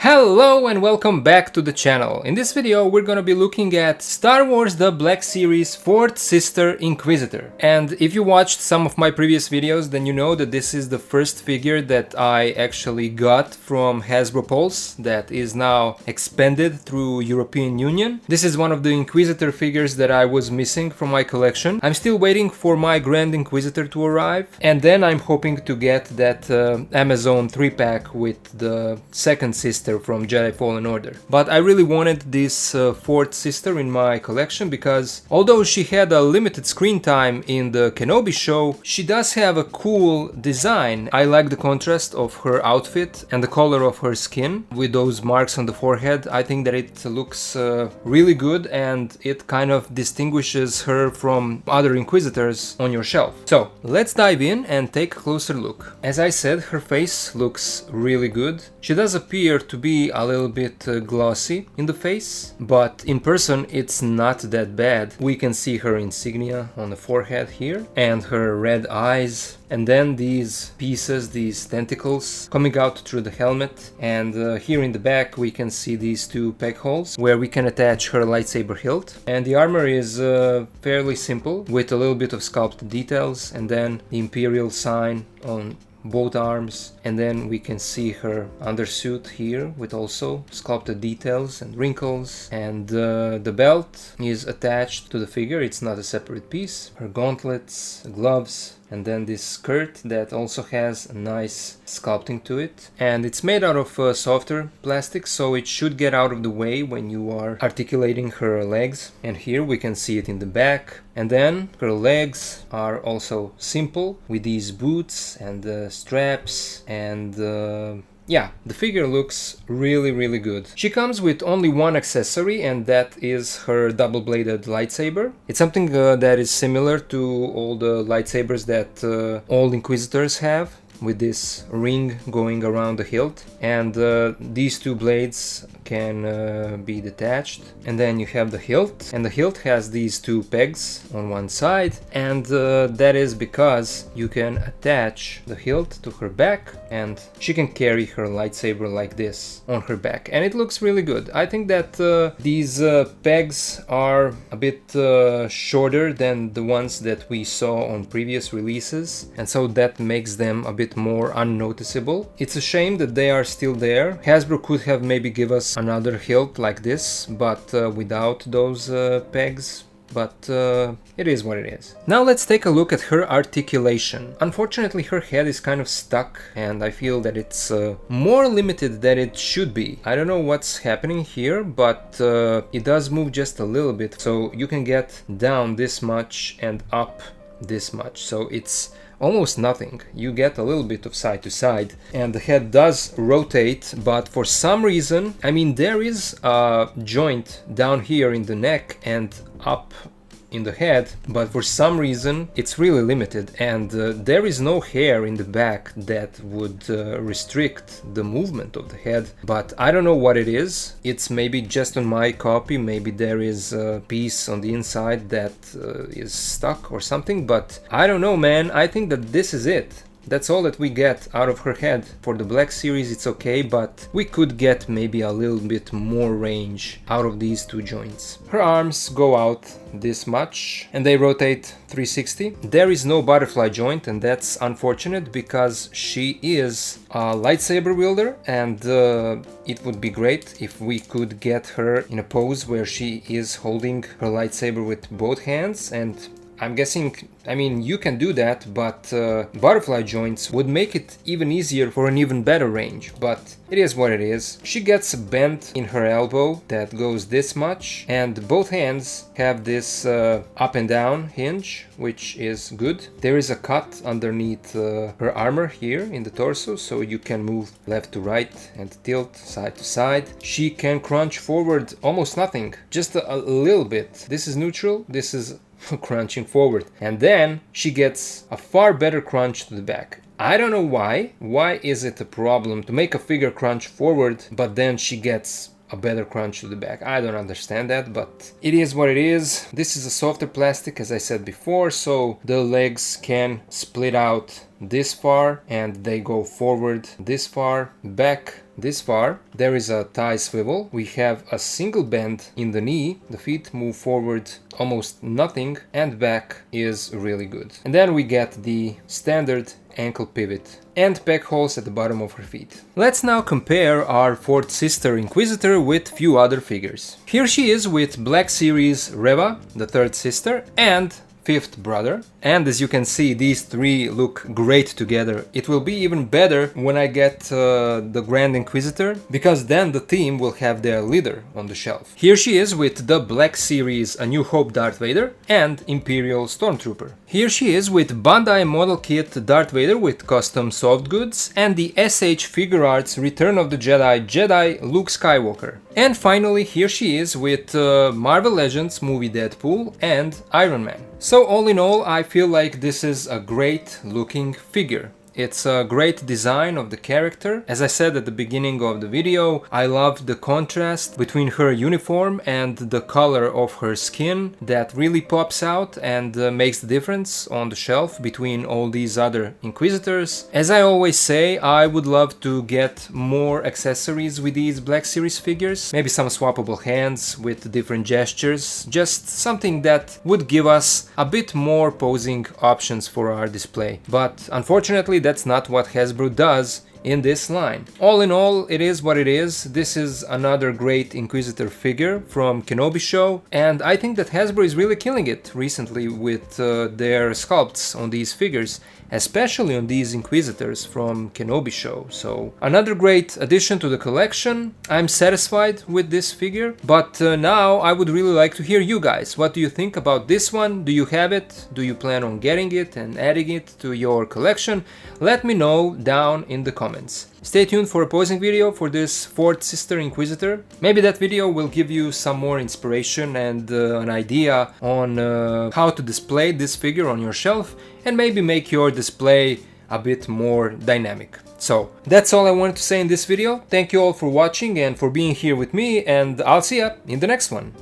Hello and welcome back to the channel. In this video we're gonna be looking at Star Wars The Black Series 4th Sister Inquisitor. And if you watched some of my previous videos, then you know that this is the first figure that I actually got from Hasbro Pulse that is now expanded through European Union. This is one of the Inquisitor figures that I was missing from my collection. I'm still waiting for my Grand Inquisitor to arrive, and then I'm hoping to get that Amazon 3-pack with the second sister from Jedi Fallen Order. But I really wanted this fourth sister in my collection because although she had a limited screen time in the Kenobi show, she does have a cool design. I like the contrast of her outfit and the color of her skin with those marks on the forehead. I think that it looks really good and it kind of distinguishes her from other Inquisitors on your shelf. So let's dive in and take a closer look. As I said, her face looks really good. She does appear to be a little bit glossy in the face, but in person it's not that bad. We can see her insignia on the forehead here and her red eyes, and then these pieces, these tentacles coming out through the helmet, and here in the back we can see these two peg holes where we can attach her lightsaber hilt. And the armor is fairly simple with a little bit of sculpted details, and then the Imperial sign on both arms, and then we can see her undersuit here with also sculpted details and wrinkles, and the belt is attached to the figure, it's not a separate piece. Her gauntlets, gloves, and then this skirt that also has a nice sculpting to it, and it's made out of softer plastic, so it should get out of the way when you are articulating her legs. And here we can see it in the back, and then her legs are also simple with these boots and straps, and yeah, the figure looks really good. She comes with only one accessory, and that is her double-bladed lightsaber. It's something that is similar to all the lightsabers that all Inquisitors have, with this ring going around the hilt, and these two blades can be detached, and then you have the hilt, and the hilt has these two pegs on one side, and that is because you can attach the hilt to her back and she can carry her lightsaber like this on her back, and it looks really good. I think that these pegs are a bit shorter than the ones that we saw on previous releases, and so that makes them a bit more unnoticeable. It's a shame that they are still there. Hasbro could have maybe give us another hilt like this, but without those pegs. But it is what it is. Now let's take a look at her articulation. Unfortunately, her head is kind of stuck, and I feel that it's more limited than it should be. I don't know what's happening here, but it does move just a little bit. So you can get down this much and up this much. So it's almost nothing. You get a little bit of side to side, and the head does rotate, but for some reason, I mean, there is a joint down here in the neck and up in the head, but for some reason it's really limited, and there is no hair in the back that would restrict the movement of the head. But I don't know what it is. It's maybe just on my copy, maybe there is a piece on the inside that is stuck or something, but I don't know, man. I think that this is it. That's all that we get out of her head. For the Black Series it's okay, but we could get maybe a little bit more range out of these two joints. Her arms go out this much and they rotate 360. There is no butterfly joint, and that's unfortunate because she is a lightsaber wielder, and it would be great if we could get her in a pose where she is holding her lightsaber with both hands, and I'm guessing, I mean, you can do that, but butterfly joints would make it even easier for an even better range, but it is what it is. She gets a bend in her elbow that goes this much, and both hands have this up and down hinge, which is good. There is a cut underneath her armor here in the torso, so you can move left to right and tilt side to side. She can crunch forward almost nothing, just a little bit. This is neutral, this is crunching forward, and then she gets a far better crunch to the back. I don't know why. Why is it a problem to make a figure crunch forward, but then she gets a better crunch to the back? I don't understand that, but it is what it is. This is a softer plastic, as I said before, so the legs can split out this far and they go forward this far, back this far. There is a thigh swivel. We have a single bend in the knee. The feet move forward almost nothing, and back is really good. And then we get the standard ankle pivot and peg holes at the bottom of her feet. Let's now compare our fourth sister Inquisitor with few other figures. Here she is with Black Series Reva, the third sister, and fifth brother. And as you can see, these three look great together. It will be even better when I get the Grand Inquisitor, because then the team will have their leader on the shelf. Here she is with the Black Series A New Hope Darth Vader and Imperial Stormtrooper. Here she is with Bandai model kit Darth Vader with custom soft goods and the SH Figure Arts Return of the Jedi Luke Skywalker. And finally, here she is with Marvel Legends movie Deadpool and Iron Man. So all in all, I feel like this is a great looking figure. It's a great design of the character. As I said at the beginning of the video, I love the contrast between her uniform and the color of her skin that really pops out and makes the difference on the shelf between all these other Inquisitors. As I always say, I would love to get more accessories with these Black Series figures. Maybe some swappable hands with different gestures. Just something that would give us a bit more posing options for our display. But unfortunately, that's not what Hasbro does in this line. All in all, it is what it is. This is another great Inquisitor figure from Kenobi show, and I think that Hasbro is really killing it recently with their sculpts on these figures, especially on these Inquisitors from Kenobi show. So another great addition to the collection. I'm satisfied with this figure, but now I would really like to hear you guys. What do you think about this one? Do you have it? Do you plan on getting it and adding it to your collection? Let me know down in the comments. Stay tuned for a posing video for this fourth sister Inquisitor. Maybe that video will give you some more inspiration and an idea on how to display this figure on your shelf and maybe make your display a bit more dynamic. So that's all I wanted to say in this video. Thank you all for watching and for being here with me, and I'll see ya in the next one.